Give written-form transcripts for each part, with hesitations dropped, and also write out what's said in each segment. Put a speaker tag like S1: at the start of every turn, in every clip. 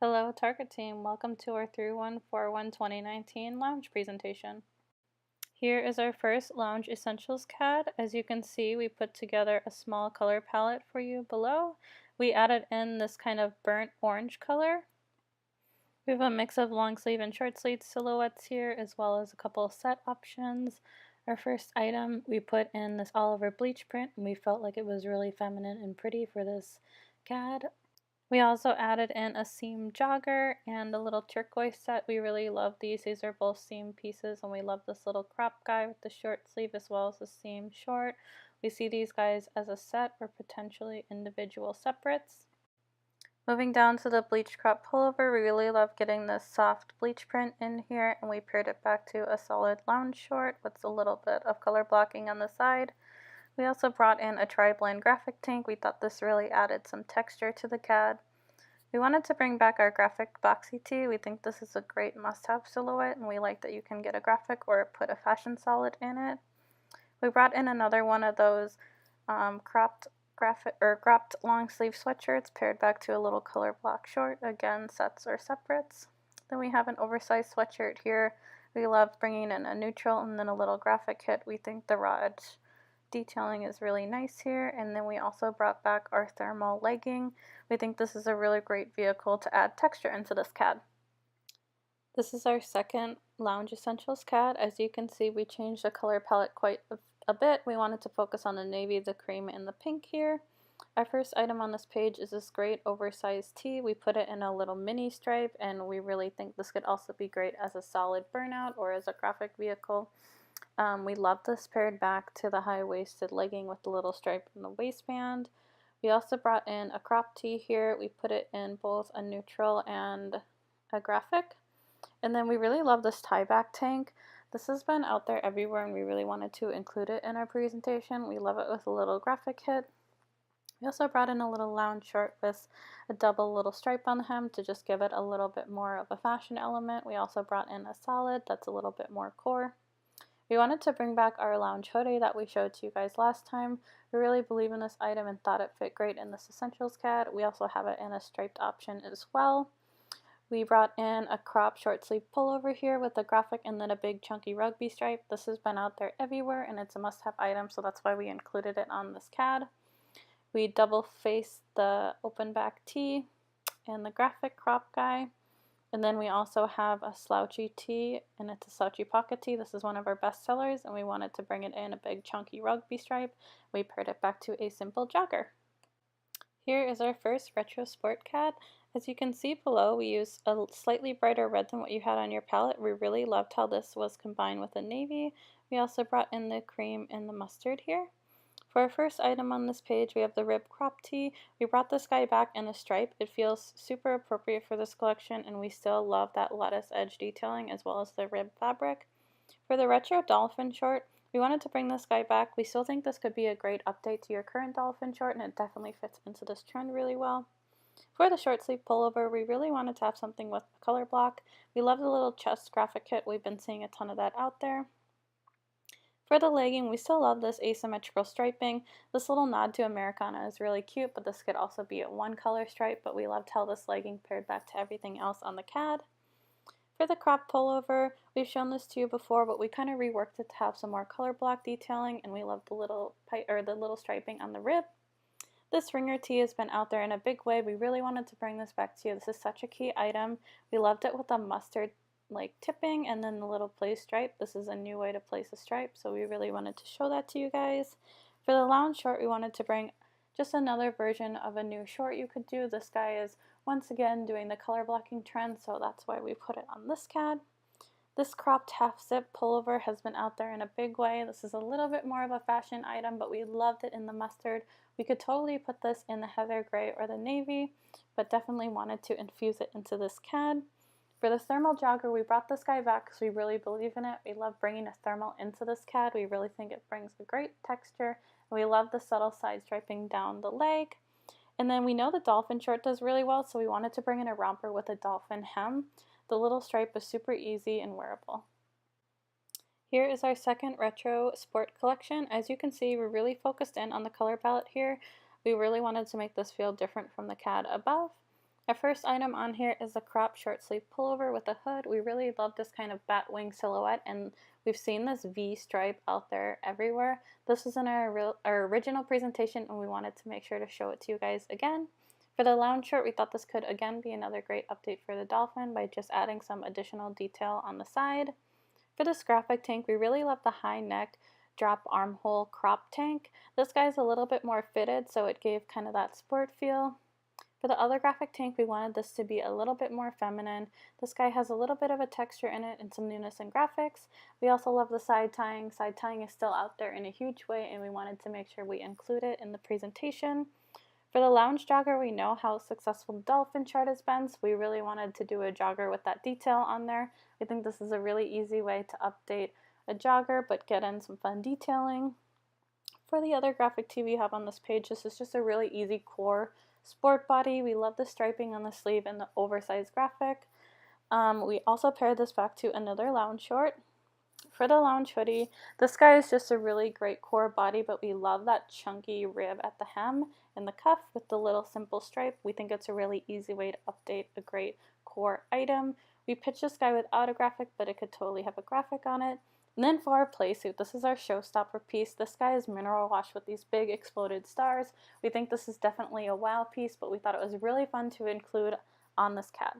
S1: Hello Target team, welcome to our 3141 2019 lounge presentation. Here is our first lounge essentials CAD. As you can see, we put together a small color palette for you below. We added in this kind of burnt orange color. We have a mix of long sleeve and short sleeve silhouettes here, as well as a couple of set options. Our first item, we put in this Oliver bleach print, and we felt like it was really feminine and pretty for this CAD. We also added in a seam jogger and a little turquoise set. We really love these. These are both seam pieces, and we love this little crop guy with the short sleeve as well as the seam short. We see these guys as a set or potentially individual separates. Moving down to the bleach crop pullover, we really love getting this soft bleach print in here, and we paired it back to a solid lounge short with a little bit of color blocking on the side. We also brought in a tri-blend graphic tank. We thought this really added some texture to the CAD. We wanted to bring back our graphic boxy tee. We think this is a great must-have silhouette, and we like that you can get a graphic or put a fashion solid in it. We brought in another one of those cropped long sleeve sweatshirts paired back to a little color block short. Again, sets or separates. Then we have an oversized sweatshirt here. We love bringing in a neutral and then a little graphic hit. We think the raw edge detailing is really nice here. And then we also brought back our thermal legging. We think this is a really great vehicle to add texture into this CAD. This is our second Lounge Essentials CAD. As you can see, we changed the color palette quite a bit. We wanted to focus on the navy, the cream, and the pink here. Our first item on this page is this great oversized tee. We put it in a little mini stripe, and we really think this could also be great as a solid burnout or as a graphic vehicle. We love this paired back to the high-waisted legging with the little stripe in the waistband. We also brought in a crop tee here. We put it in both a neutral and a graphic. And then we really love this tie-back tank. This has been out there everywhere, and we really wanted to include it in our presentation. We love it with a little graphic hit. We also brought in a little lounge short with a double little stripe on the hem to just give it a little bit more of a fashion element. We also brought in a solid that's a little bit more core. We wanted to bring back our lounge hoodie that we showed to you guys last time. We really believe in this item and thought it fit great in this Essentials CAD. We also have it in a striped option as well. We brought in a crop short sleeve pullover here with a graphic and then a big chunky rugby stripe. This has been out there everywhere, and it's a must-have item, so that's why we included it on this CAD. We double faced the open back tee and the graphic crop guy. And then we also have a slouchy tee, and it's a slouchy pocket tee. This is one of our best sellers, and we wanted to bring it in a big chunky rugby stripe. We paired it back to a simple jogger. Here is our first retro sport CAD. As you can see below, we use a slightly brighter red than what you had on your palette. We really loved how this was combined with the navy. We also brought in the cream and the mustard here. For our first item on this page, we have the rib crop tee. We brought this guy back in a stripe. It feels super appropriate for this collection, and we still love that lettuce edge detailing as well as the rib fabric. For the retro dolphin short, we wanted to bring this guy back. We still think this could be a great update to your current dolphin short, and it definitely fits into this trend really well. For the short sleeve pullover, we really wanted to have something with a color block. We love the little chest graphic kit. We've been seeing a ton of that out there. For the legging, we still love this asymmetrical striping. This little nod to Americana is really cute, but this could also be a one color stripe, but we loved how this legging paired back to everything else on the CAD. For the crop pullover, we've shown this to you before, but we kind of reworked it to have some more color block detailing, and we love the little striping on the rib. This ringer tee has been out there in a big way. We really wanted to bring this back to you. This is such a key item. We loved it with a mustard tipping and then the little place stripe. This is a new way to place a stripe, so we really wanted to show that to you guys. For the lounge short, we wanted to bring just another version of a new short you could do. This guy is once again doing the color blocking trend, so that's why we put it on this CAD. This cropped half zip pullover has been out there in a big way. This is a little bit more of a fashion item, but we loved it in the mustard. We could totally put this in the heather gray or the navy, but definitely wanted to infuse it into this CAD. For the thermal jogger, we brought this guy back because we really believe in it. We love bringing a thermal into this CAD. We really think it brings a great texture. And we love the subtle side striping down the leg. And then we know the dolphin short does really well, so we wanted to bring in a romper with a dolphin hem. The little stripe is super easy and wearable. Here is our second retro sport collection. As you can see, we're really focused in on the color palette here. We really wanted to make this feel different from the CAD above. Our first item on here is a crop short sleeve pullover with a hood. We really love this kind of bat wing silhouette, and we've seen this V stripe out there everywhere. This was in our original presentation, and we wanted to make sure to show it to you guys again. For the lounge shirt, we thought this could again be another great update for the dolphin by just adding some additional detail on the side. For this graphic tank, we really love the high neck drop armhole crop tank. This guy's a little bit more fitted, so it gave kind of that sport feel. For the other graphic tank, we wanted this to be a little bit more feminine. This guy has a little bit of a texture in it and some newness in graphics. We also love the side tying. Side tying is still out there in a huge way, and we wanted to make sure we include it in the presentation. For the lounge jogger, we know how successful the dolphin chart has been, so we really wanted to do a jogger with that detail on there. I think this is a really easy way to update a jogger but get in some fun detailing. For the other graphic tee we have on this page, this is just a really easy core sport body. We love the striping on the sleeve and the oversized graphic. We also paired this back to another lounge short. For the lounge hoodie, this guy is just a really great core body, but we love that chunky rib at the hem and the cuff with the little simple stripe. We think it's a really easy way to update a great core item. We pitched this guy without a graphic, but it could totally have a graphic on it. And then for our play suit, this is our showstopper piece. This guy is mineral washed with these big exploded stars. We think this is definitely a wow piece, but we thought it was really fun to include on this cat.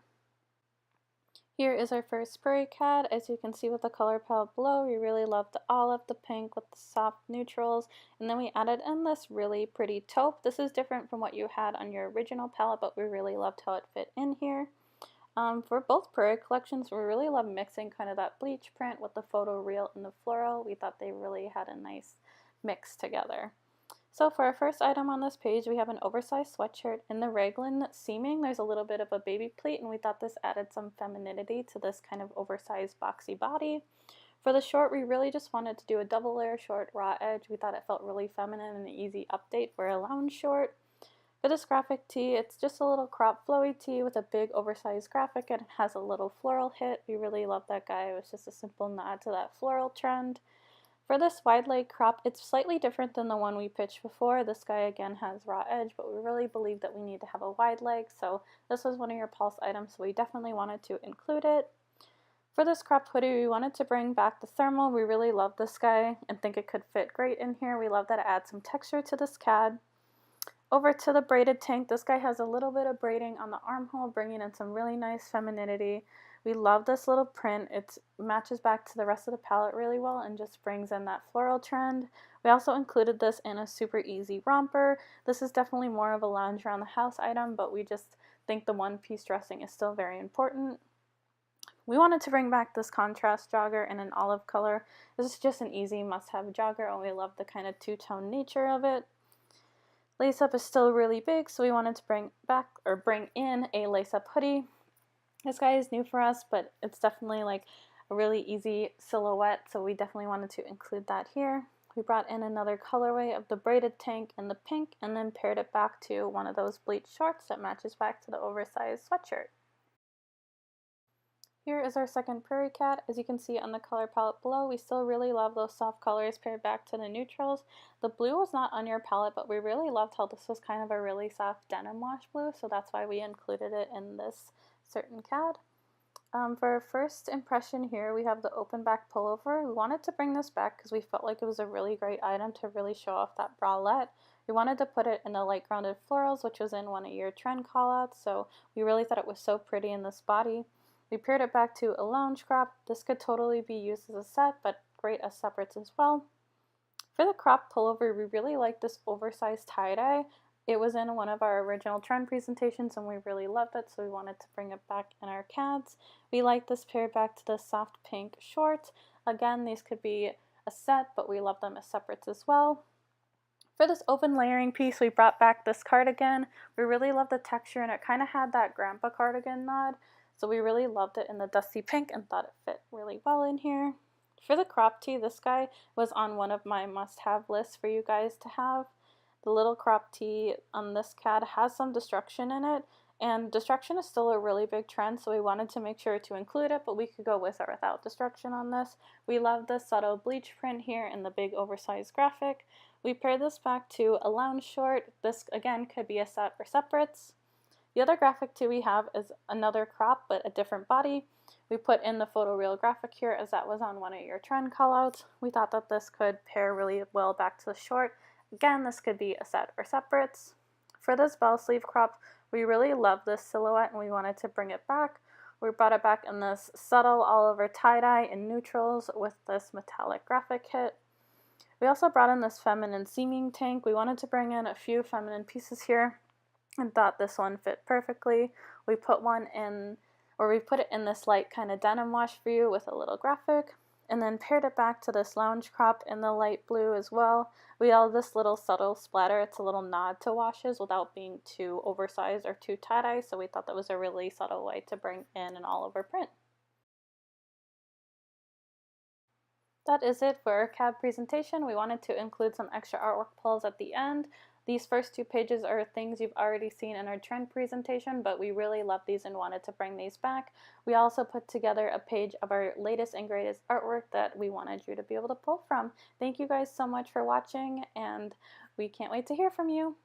S1: Here is our first prairie cat. As you can see with the color palette below, we really love the olive, the pink with the soft neutrals, and then we added in this really pretty taupe. This is different from what you had on your original palette, but we really loved how it fit in here. For both prairie collections, we really love mixing kind of that bleach print with the photo real and the floral. We thought they really had a nice mix together. So for our first item on this page, we have an oversized sweatshirt. In the raglan seaming, there's a little bit of a baby pleat, and we thought this added some femininity to this kind of oversized boxy body. For the short, we really just wanted to do a double layer short raw edge. We thought it felt really feminine and an easy update for a lounge short. For this graphic tee, it's just a little crop flowy tee with a big oversized graphic, and it has a little floral hit. We really love that guy. It was just a simple nod to that floral trend. For this wide leg crop, it's slightly different than the one we pitched before. This guy again has raw edge, but we really believe that we need to have a wide leg, so this was one of your pulse items, so we definitely wanted to include it. For this cropped hoodie, we wanted to bring back the thermal. We really love this guy and think it could fit great in here. We love that it adds some texture to this CAD. Over to the braided tank, this guy has a little bit of braiding on the armhole, bringing in some really nice femininity. We love this little print. It matches back to the rest of the palette really well and just brings in that floral trend. We also included this in a super easy romper. This is definitely more of a lounge around the house item, but we just think the one-piece dressing is still very important. We wanted to bring back this contrast jogger in an olive color. This is just an easy must-have jogger, and we love the kind of two-tone nature of it. Lace-up is still really big, so we wanted to bring in a lace-up hoodie. This guy is new for us, but it's definitely like a really easy silhouette, so we definitely wanted to include that here. We brought in another colorway of the braided tank in the pink, and then paired it back to one of those bleached shorts that matches back to the oversized sweatshirt. Here is our second prairie cat. As you can see on the color palette below, we still really love those soft colors paired back to the neutrals. The blue was not on your palette, but we really loved how this was kind of a really soft denim wash blue, so that's why we included it in this certain CAD. For our first impression here, we have the open back pullover. We wanted to bring this back because we felt like it was a really great item to really show off that bralette. We wanted to put it in the light grounded florals, which was in one of your trend callouts, so we really thought it was so pretty in this body. We paired it back to a lounge crop. This could totally be used as a set, but great as separates as well. For the crop pullover, we really like this oversized tie-dye. It was in one of our original trend presentations and we really loved it, so we wanted to bring it back in our CADs. We like this paired back to the soft pink shorts. Again, these could be a set, but we love them as separates as well. For this open layering piece, we brought back this cardigan. We really love the texture and it kind of had that grandpa cardigan nod. So we really loved it in the dusty pink and thought it fit really well in here. For the crop tee, this guy was on one of my must-have lists for you guys to have. The little crop tee on this CAD has some destruction in it, and destruction is still a really big trend, so we wanted to make sure to include it, but we could go with or without destruction on this. We love the subtle bleach print here and the big oversized graphic. We paired this back to a lounge short. This again could be a set or separates. The other graphic too we have is another crop but a different body. We put in the photoreal graphic here as that was on one of your trend callouts. We thought that this could pair really well back to the short. Again, this could be a set or separates. For this bell sleeve crop, we really love this silhouette and we wanted to bring it back. We brought it back in this subtle all over tie-dye in neutrals with this metallic graphic hit. We also brought in this feminine seaming tank. We wanted to bring in a few feminine pieces here and thought this one fit perfectly. We put one in, or we put it in this light kind of denim wash for you with a little graphic, and then paired it back to this lounge crop in the light blue as well. We added this little subtle splatter. It's a little nod to washes without being too oversized or too tie-dye, so we thought that was a really subtle way to bring in an all-over print. That is it for our CAD presentation. We wanted to include some extra artwork pulls at the end. These first two pages are things you've already seen in our trend presentation, but we really love these and wanted to bring these back. We also put together a page of our latest and greatest artwork that we wanted you to be able to pull from. Thank you guys so much for watching, and we can't wait to hear from you.